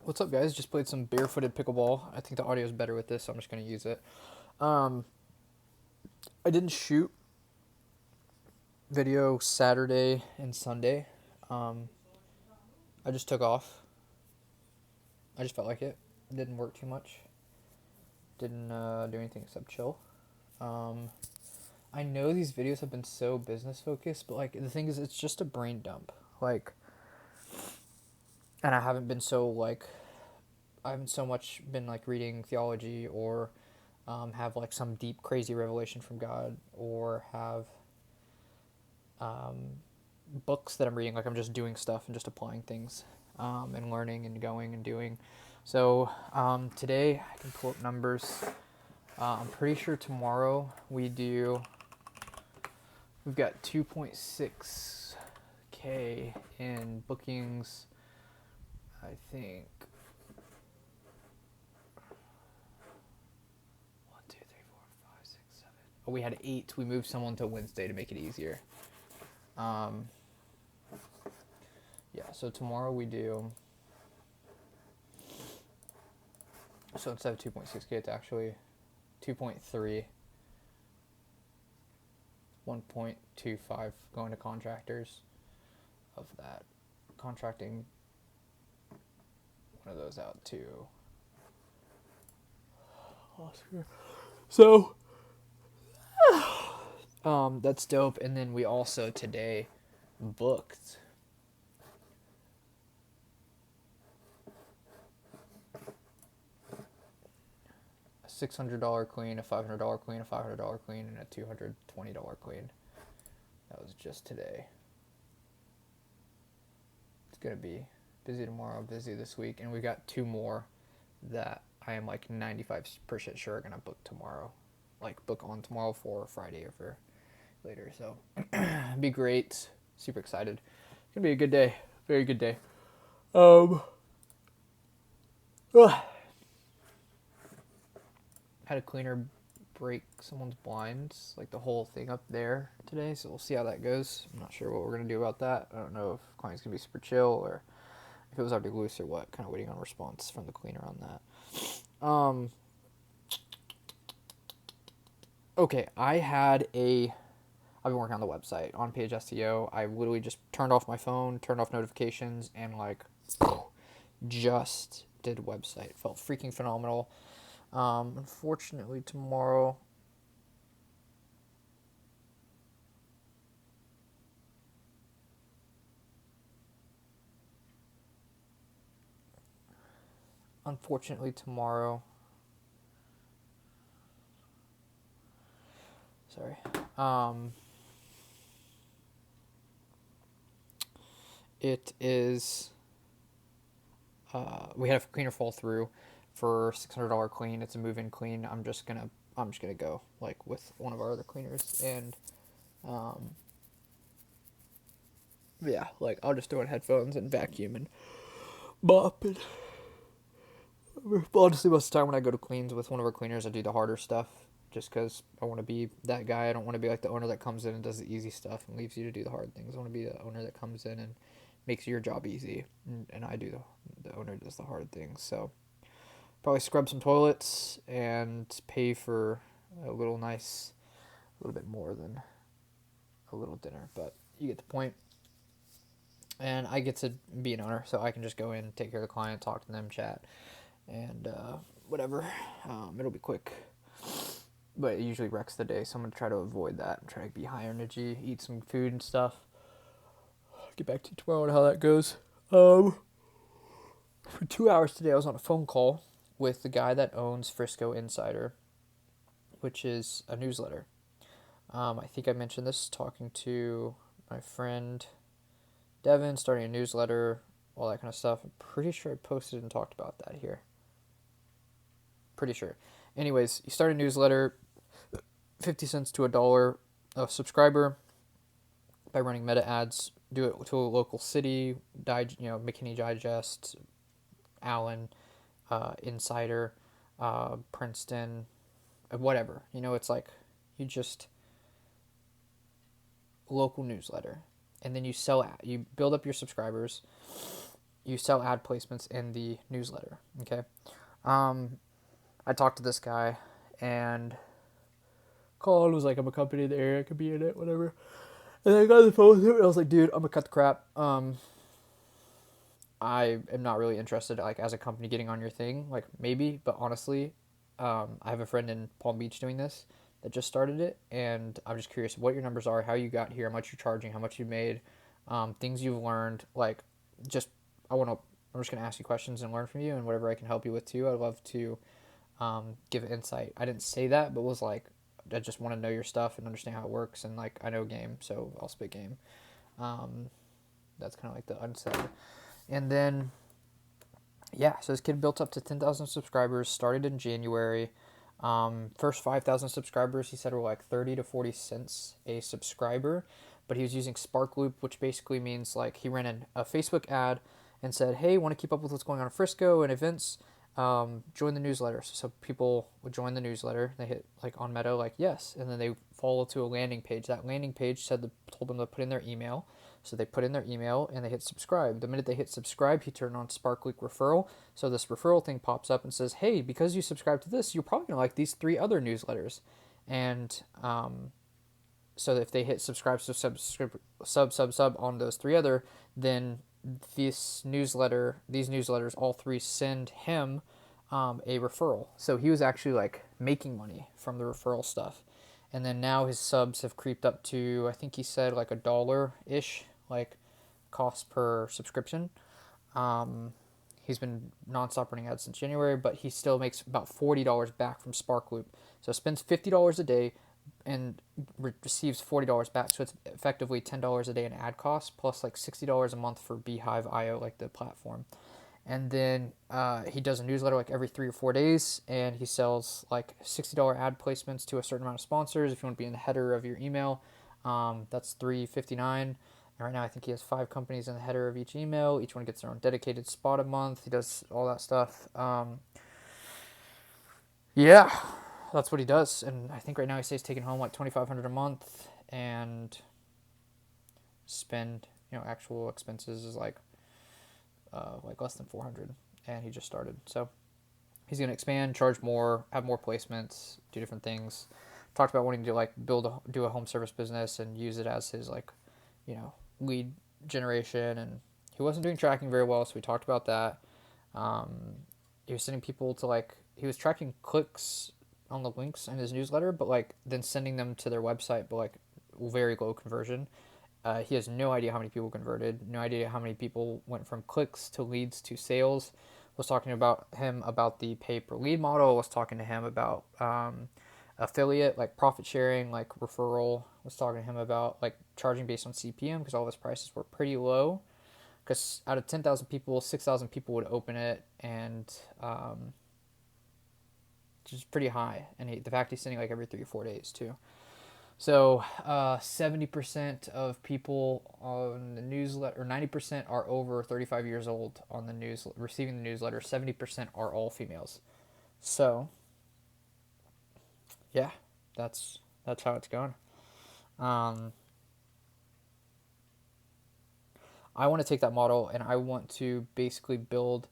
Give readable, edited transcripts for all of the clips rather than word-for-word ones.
What's up, guys? Just played some barefooted pickleball. I think the audio is better with this, so I'm just gonna use it. Um, I didn't shoot video Saturday and Sunday. Um, I just took off. I just felt like it. Didn't work too much. Didn't do anything except chill. Um, I know these videos have been so business focused, but like the thing is, it's just a brain dump. Like, and I haven't been so like I haven't so much been like reading theology or have like some deep crazy revelation from God or have um, books that I'm reading. Like I'm just doing stuff and just applying things and learning and going and doing. So today I can pull up numbers. I'm pretty sure tomorrow we've got 2.6K in bookings. I think 1, 2, 3, 4, 5, 6, 7. Oh, we had 8. We moved someone to Wednesday to make it easier. Um, yeah, so tomorrow we do. So instead of 2.6K, it's actually 2.3, 1.25 going to contractors. Of that, contracting one of those out to Oscar. So, that's dope. And then we also today booked a $600 clean, a $500 clean, a $500 clean, and a $220 clean. That was just today. It's gonna be busy tomorrow, busy this week, and we got 2 more that I am like 95% sure are gonna book tomorrow, like book on tomorrow for Friday or for later. So it'd be great. Super excited. It's gonna be a good day. Very good day. Um, ugh. Had a cleaner break someone's blinds, like the whole thing up there today. So we'll see how that goes. I'm not sure what we're gonna do about that. I don't know if client's gonna be super chill or if it was already loose or what. Kind of waiting on a response from the cleaner on that. Okay, I've been working on the website on Page SEO. I literally just turned off my phone, turned off notifications, and like just did website. Felt freaking phenomenal. Unfortunately, tomorrow. Unfortunately, tomorrow. Sorry. It is. We had a cleaner fall through for $600 clean. It's a move-in clean. I'm just gonna go like with one of our other cleaners and um, yeah, like I'll just throw in headphones and vacuum and mop and honestly, most of the time when I go to cleans with one of our cleaners, I do the harder stuff just because I want to be that guy. I don't want to be like the owner that comes in and does the easy stuff and leaves you to do the hard things. I want to be the owner that comes in and makes your job easy, and I do the owner does the hard things. So probably scrub some toilets and pay for a little bit more than a little dinner, but you get the point. And I get to be an owner, so I can just go in, take care of the client, talk to them, chat, and whatever. It'll be quick, but it usually wrecks the day, so I'm gonna try to avoid that and try to be high energy, eat some food and stuff. Get back to you tomorrow on how that goes. For 2 hours today, I was on a phone call with the guy that owns Frisco Insider, which is a newsletter. I think I mentioned this talking to my friend Devin, starting a newsletter, all that kind of stuff. I'm pretty sure I posted and talked about that here. Pretty sure. Anyways, you start a newsletter, 50 cents to $1 a subscriber by running meta ads. Do it to a local city, McKinney Digest, Allen, Insider, Princeton, whatever. It's like you just local newsletter, and then you build up your subscribers, you sell ad placements in the newsletter. Okay. Um, I talked to this guy, and Colin was like, "I'm a company in the area, I could be in it, whatever." And I got on the phone with him, and I was like, "Dude, I'm gonna cut the crap. I am not really interested, like, as a company getting on your thing. Like, maybe, but honestly, I have a friend in Palm Beach doing this that just started it, and I'm just curious what your numbers are, how you got here, how much you're charging, how much you made, things you've learned. Like, just I want to. I'm just gonna ask you questions and learn from you, and whatever I can help you with too. I'd love to give insight. I didn't say that, but was like, I just want to know your stuff and understand how it works, and like I know game, so I'll spit game. Um, that's kind of like the unsaid. And then yeah, so this kid built up to 10,000 subscribers, started in January. First 5,000 subscribers, he said, were like 30 to 40 cents a subscriber, but he was using Sparkloop, which basically means like he ran a Facebook ad and said, "Hey, want to keep up with what's going on in Frisco and events? Join the newsletter." So people would join the newsletter. They hit like on Meta, like yes, and then they follow to a landing page. That landing page told them to put in their email. So they put in their email and they hit subscribe. The minute they hit subscribe, he turned on Sparkleak referral. So this referral thing pops up and says, "Hey, because you subscribe to this, you're probably gonna like these 3 other newsletters." And so if they hit subscribe, sub on those 3 other, then these newsletters, all 3 send him a referral. So he was actually like making money from the referral stuff. And then now his subs have creeped up to, I think he said like $1 ish, like cost per subscription. Um, he's been nonstop running ads since January, but he still makes about $40 back from Sparkloop. So spends $50 a day and receives $40 back. So it's effectively $10 a day in ad costs plus like $60 a month for Beehive IO, like the platform. And then he does a newsletter like every 3 or 4 days, and he sells like $60 ad placements to a certain amount of sponsors. If you want to be in the header of your email, that's $3.59. And right now, I think he has 5 companies in the header of each email. Each one gets their own dedicated spot a month. He does all that stuff. Yeah, that's what he does. And I think right now he says he's taking home like $2,500 a month, and spend actual expenses is like less than 400, and he just started. So he's gonna expand, charge more, have more placements, do different things. Talked about wanting to like do a home service business and use it as his like, lead generation. And he wasn't doing tracking very well, so we talked about that. Um, he was sending people to like he was tracking clicks on the links in his newsletter, but like then sending them to their website, but like very low conversion. He has no idea how many people converted, no idea how many people went from clicks to leads to sales. Was talking about him about the pay per lead model. Was talking to him about affiliate, like profit sharing, like referral. Was talking to him about like charging based on CPM because all of his prices were pretty low. Because out of 10,000 people, 6,000 people would open it, and which is pretty high. And the fact he's sending like every 3 or 4 days too. So 70% of people on the newsletter, or 90% are over 35 years old on the news receiving the newsletter. 70% are all females. So yeah, that's how it's going. Um, I want to take that model and I want to basically build.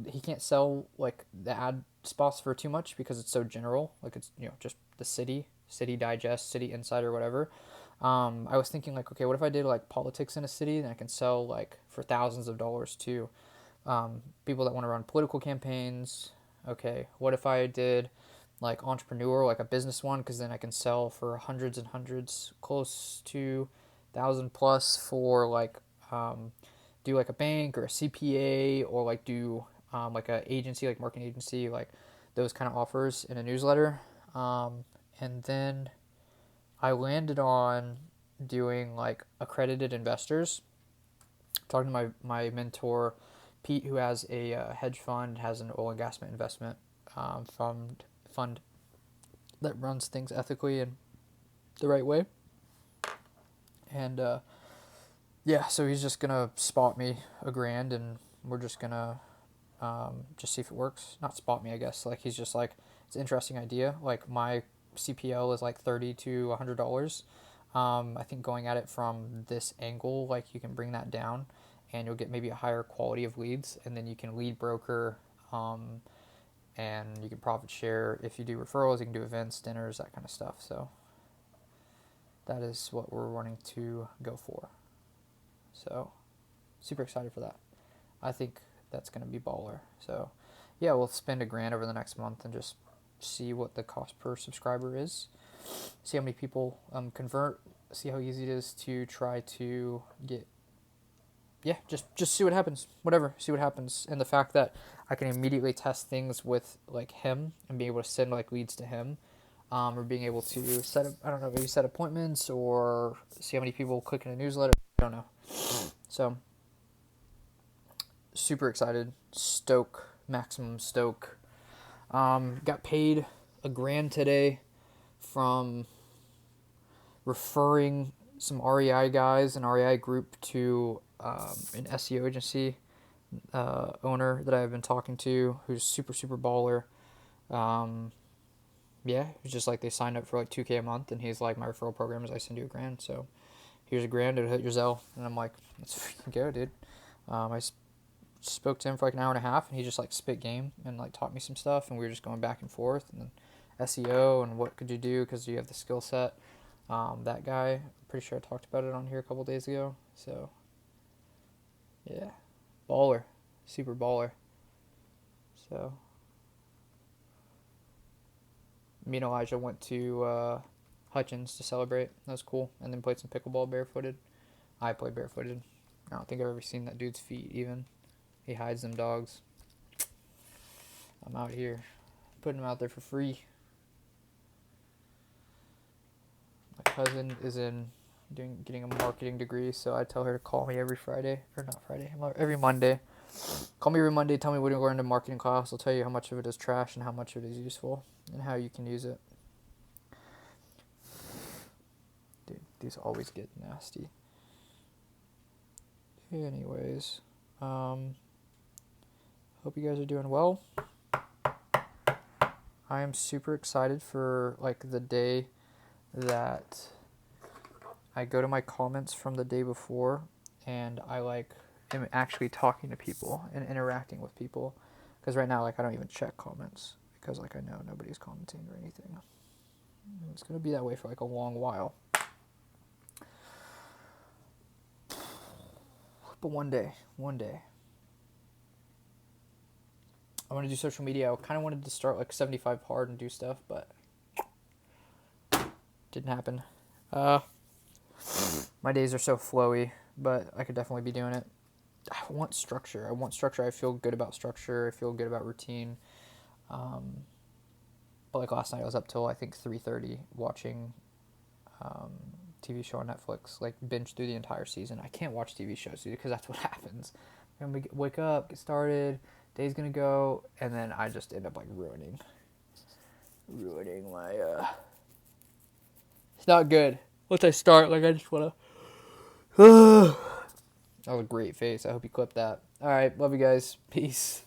He can't sell like the ad spots for too much because it's so general. Like it's just the City Digest, City Insider, whatever. I was thinking like, okay, what if I did like politics in a city and I can sell like for thousands of dollars to people that want to run political campaigns. Okay, what if I did like entrepreneur, like a business one, because then I can sell for hundreds and hundreds, close to 1,000 plus for like do like a bank or a CPA or like do like a agency, like marketing agency, like those kind of offers in a newsletter. And then I landed on doing like accredited investors. Talking to my mentor, Pete, who has a hedge fund, has an oil and gas investment fund that runs things ethically and the right way. And yeah, so he's just gonna spot me $1,000, and we're just gonna just see if it works. Not spot me, I guess. Like he's just like, it's an interesting idea. Like my CPL is like $30 to $100. I think going at it from this angle, like you can bring that down, and you'll get maybe a higher quality of leads, and then you can lead broker, and you can profit share. If you do referrals, you can do events, dinners, that kind of stuff. So that is what we're wanting to go for. So super excited for that. I think that's going to be baller. So yeah, we'll spend $1,000 over the next month and just see what the cost per subscriber is, see how many people convert, see how easy it is to try to get, yeah, just see what happens, whatever, see what happens. And the fact that I can immediately test things with like him and be able to send like leads to him, or being able to set up, I don't know, maybe set appointments or see how many people click in a newsletter, I don't know. So super excited, maximum stoke. Got paid $1,000 today from referring some REI guys, an REI group, to an SEO agency owner that I've been talking to, who's super baller. Yeah, it's just like they signed up for like $2,000 a month, and he's like, my referral program is I send you $1,000, so here's $1,000, it'll hit your Zelle. And I'm like, let's freaking go, dude. I spoke to him for like an hour and a half, and he just like spit game and like taught me some stuff, and we were just going back and forth, and then SEO and what could you do because you have the skill set. That guy, I'm pretty sure I talked about it on here a couple days ago. So yeah, baller, super baller. So me and Elijah went to Hutchins to celebrate. That was cool, and then played some pickleball barefooted. I played barefooted. I don't think I've ever seen that dude's feet even. He hides them dogs. I'm out here putting them out there for free. My cousin is getting a marketing degree, so I tell her to call me every every Monday. Call me every Monday, tell me what you learned in marketing class. I'll tell you how much of it is trash and how much of it is useful and how you can use it. Dude, these always get nasty. Anyways, hope you guys are doing well. I am super excited for like the day that I go to my comments from the day before and I like am actually talking to people and interacting with people, because right now like I don't even check comments because like I know nobody's commenting or anything. It's gonna be that way for like a long while. But one day, I want to do social media. I kind of wanted to start like 75 hard and do stuff, but didn't happen. My days are so flowy, but I could definitely be doing it. I want structure. I feel good about structure. I feel good about routine. But like last night, I was up till I think 3:30 watching TV show on Netflix. Like binge through the entire season. I can't watch TV shows, dude, because that's what happens. I'm gonna wake up, get started, day's gonna go, and then I just end up like ruining my. It's not good. Once I start, like I just wanna. That was a great face. I hope you clipped that. All right, love you guys. Peace.